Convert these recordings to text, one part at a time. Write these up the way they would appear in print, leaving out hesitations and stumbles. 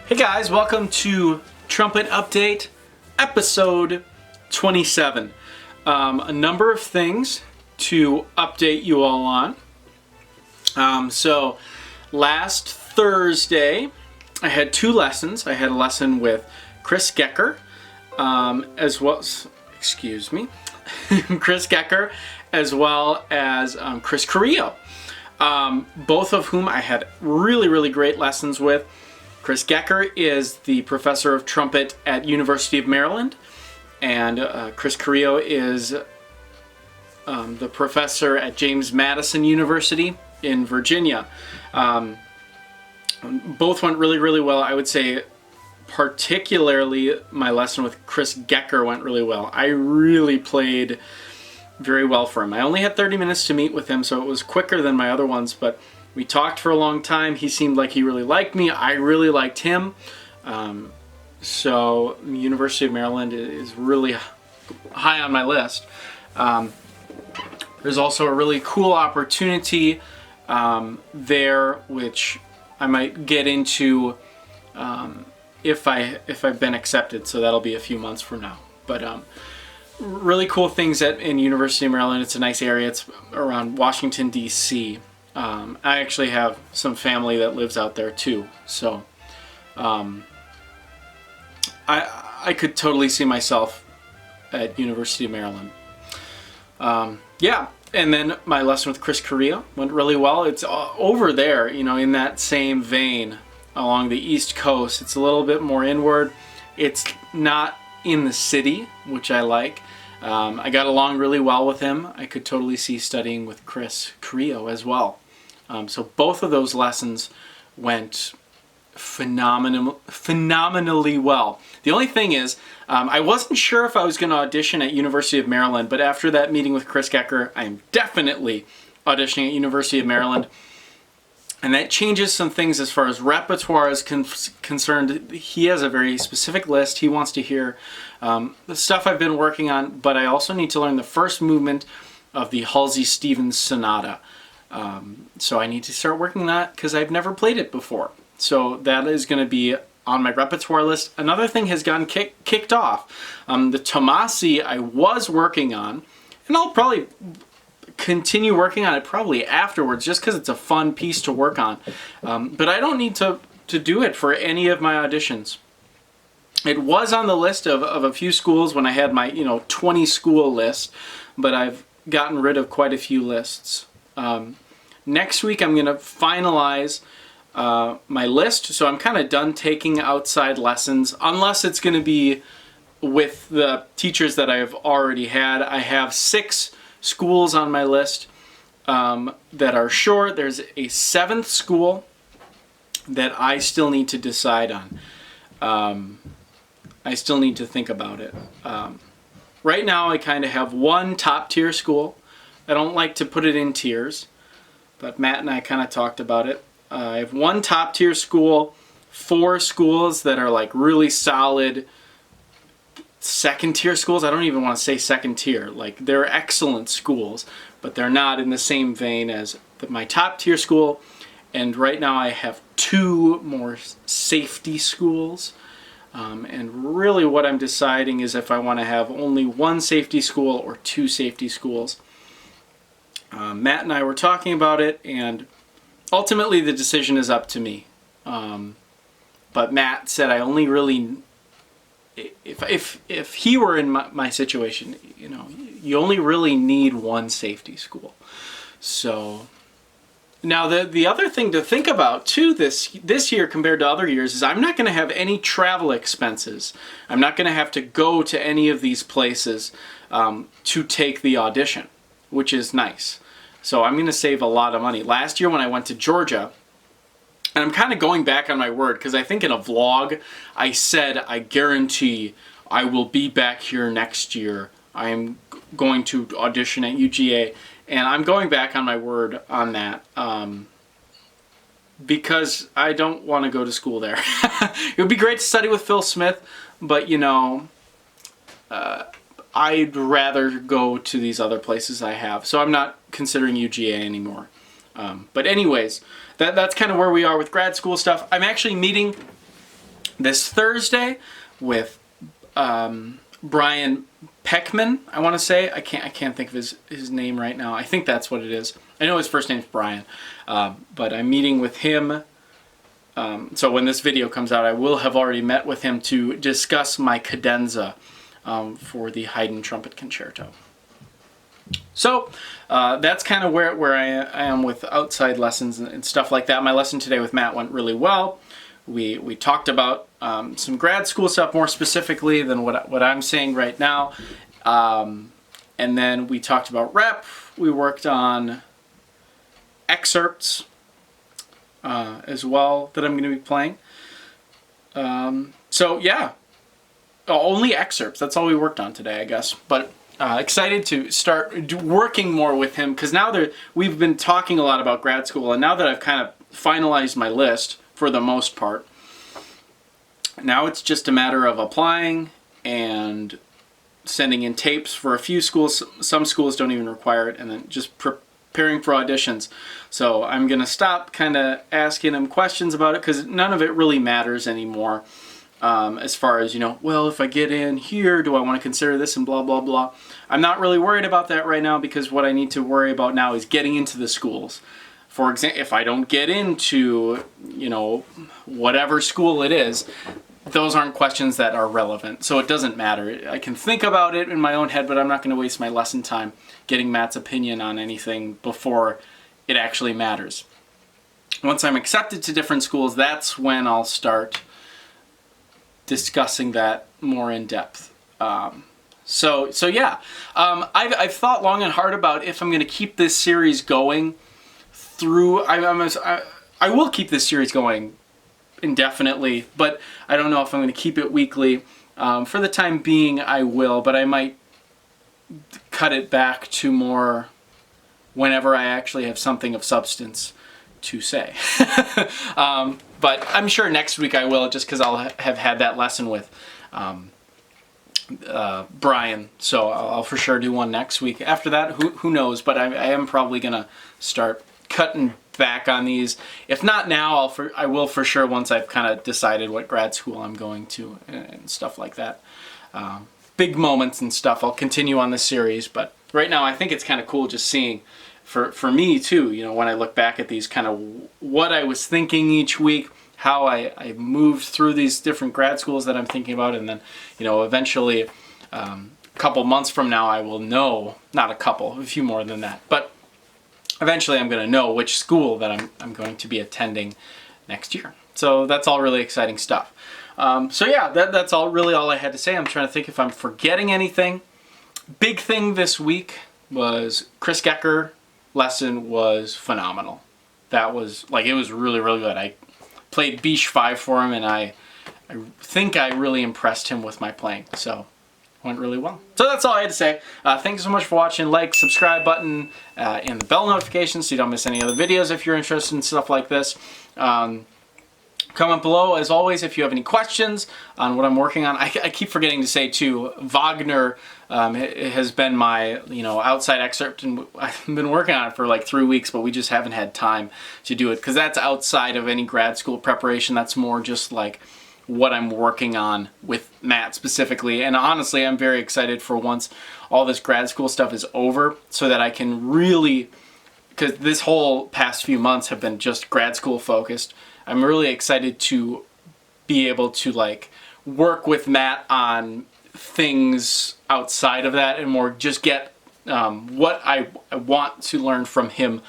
Hey guys, welcome to Trumpet Update, episode 27. A number of things to update you all on. So last Thursday, I had two lessons. I had a lesson with Chris Gecker, as well as, Chris Gecker, as well as Chris Carrillo, both of whom I had really great lessons with. Chris Gecker is the professor of trumpet at University of Maryland, and Chris Carrillo is the professor at James Madison University in Virginia. Both went really well. I would say particularly my lesson with Chris Gecker went really well. I really played very well for him. I only had 30 minutes to meet with him, so it was quicker than my other ones, but we talked for a long time. He seemed like he really liked me. I really liked him. So the University of Maryland is really high on my list. There's also a really cool opportunity there, which I might get into if I've been accepted. So that'll be a few months from now. But really cool things in University of Maryland. It's a nice area. It's around Washington, D.C. I actually have some family that lives out there too, so I could totally see myself at University of Maryland. Yeah, and then my lesson with Chris Carrillo went really well. It's over there, in that same vein along the East Coast. It's a little bit more inward. It's not in the city, which I like. I got along really well with him. I could totally see studying with Chris Carrillo as well. So both of those lessons went phenomenally well. The only thing is, I wasn't sure if I was going to audition at University of Maryland, but after that meeting with Chris Gecker, I am definitely auditioning at University of Maryland. And that changes some things as far as repertoire is concerned. He has a very specific list. He wants to hear the stuff I've been working on, but I also need to learn the first movement of the Halsey Stevens Sonata. So I need to start working on that because I've never played it before. So that is going to be on my repertoire list. Another thing has gotten kicked off. The Mase I was working on, and I'll probably continue working on it probably afterwards just because it's a fun piece to work on. But I don't need to do it for any of my auditions. It was on the list of a few schools when I had my 20 school list, but I've gotten rid of quite a few lists. Next week I'm going to finalize my list, so I'm kind of done taking outside lessons, unless it's going to be with the teachers that I've already had. I have 6 schools on my list that are short. There's a 7th school that I still need to decide on. I still need to think about it. Right now I kind of have one top tier school. I don't like to put it in tiers, but Matt and I kind of talked about it. I have one top tier school, 4 schools that are like really solid second tier schools. I don't even want to say second tier. Like, they're excellent schools, but they're not in the same vein as my top tier school. And right now I have 2 more safety schools. And really what I'm deciding is if I want to have only 1 safety school or 2 safety schools. Matt and I were talking about it, and ultimately the decision is up to me. But Matt said I only really, if he were in my situation, you only really need 1 safety school. So now the other thing to think about too this year compared to other years is I'm not going to have any travel expenses. I'm not going to have to go to any of these places to take the audition, which is nice. So I'm going to save a lot of money. Last year when I went to Georgia, and I'm kind of going back on my word because I think in a vlog I said I guarantee I will be back here next year. I am going to audition at UGA, and I'm going back on my word on that because I don't want to go to school there. It would be great to study with Phil Smith, but I'd rather go to these other places I have. So I'm not considering UGA anymore. But anyways, that's kind of where we are with grad school stuff. I'm actually meeting this Thursday with Brian Peckman, I want to say. I can't think of his name right now. I think that's what it is. I know his first name's Brian, but I'm meeting with him. So when this video comes out, I will have already met with him to discuss my cadenza for the Haydn Trumpet Concerto. So that's kind of where I am with outside lessons and stuff like that. My lesson today with Matt went really well. We talked about some grad school stuff more specifically than what I'm saying right now. And then we talked about rep. We worked on excerpts as well that I'm going to be playing. So yeah, only excerpts. That's all we worked on today, I guess. But excited to start working more with him, because now we've been talking a lot about grad school, and now that I've kind of finalized my list for the most part, now it's just a matter of applying and sending in tapes for a few schools. Some schools don't even require it, and then just preparing for auditions. So I'm going to stop kind of asking him questions about it, because none of it really matters anymore. As far as, well, if I get in here, do I want to consider this and blah, blah, blah. I'm not really worried about that right now, because what I need to worry about now is getting into the schools. For example, if I don't get into, whatever school it is, those aren't questions that are relevant. So it doesn't matter. I can think about it in my own head, but I'm not going to waste my lesson time getting Matt's opinion on anything before it actually matters. Once I'm accepted to different schools, that's when I'll start discussing that more in depth. So yeah, I've thought long and hard about if I'm going to keep this series going through. I will keep this series going indefinitely, but I don't know if I'm going to keep it weekly. For the time being, I will, but I might cut it back to more whenever I actually have something of substance to say. But I'm sure next week I will, just because I'll have had that lesson with Brian. So I'll for sure do one next week. After that, who knows? But I am probably going to start cutting back on these. If not now, I will for sure once I've kind of decided what grad school I'm going to and stuff like that. Big moments and stuff, I'll continue on this series. But right now, I think it's kind of cool just seeing, for me too, when I look back at these, kind of what I was thinking each week, how I moved through these different grad schools that I'm thinking about, and then, eventually, a couple months from now, I will know, not a few more than that, but eventually I'm going to know which school that I'm going to be attending next year. So that's all really exciting stuff. So yeah, that's all I had to say. I'm trying to think if I'm forgetting anything. Big thing this week was Chris Gecker lesson was phenomenal. That was, it was really, really good. I played Bitsch 5 for him, and I think I really impressed him with my playing. So went really well. So that's all I had to say. Thanks so much for watching. Like, subscribe button, and the bell notifications so you don't miss any other videos if you're interested in stuff like this. Comment below, as always, if you have any questions on what I'm working on. I keep forgetting to say, too, Wagner has been my, outside excerpt, and I've been working on it for 3 weeks, but we just haven't had time to do it, because that's outside of any grad school preparation. That's more just what I'm working on with Matt specifically. And honestly, I'm very excited for once all this grad school stuff is over, so that I can really, because this whole past few months have been just grad school focused, I'm really excited to be able to work with Matt on things outside of that, and more just get what I want to learn from him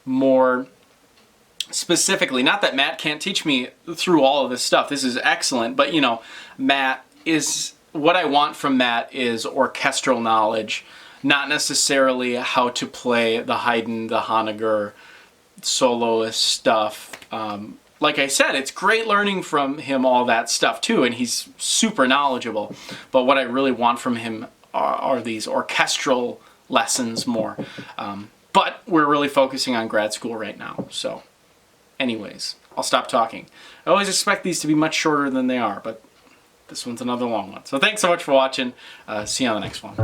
more specifically. Not that Matt can't teach me through all of this stuff. This is excellent, but what I want from Matt is orchestral knowledge, not necessarily how to play the Haydn, the Honegger, soloist stuff. Like I said, it's great learning from him all that stuff too, and he's super knowledgeable. But what I really want from him are these orchestral lessons more. But we're really focusing on grad school right now. So anyways, I'll stop talking. I always expect these to be much shorter than they are, but this one's another long one. So thanks so much for watching. See you on the next one.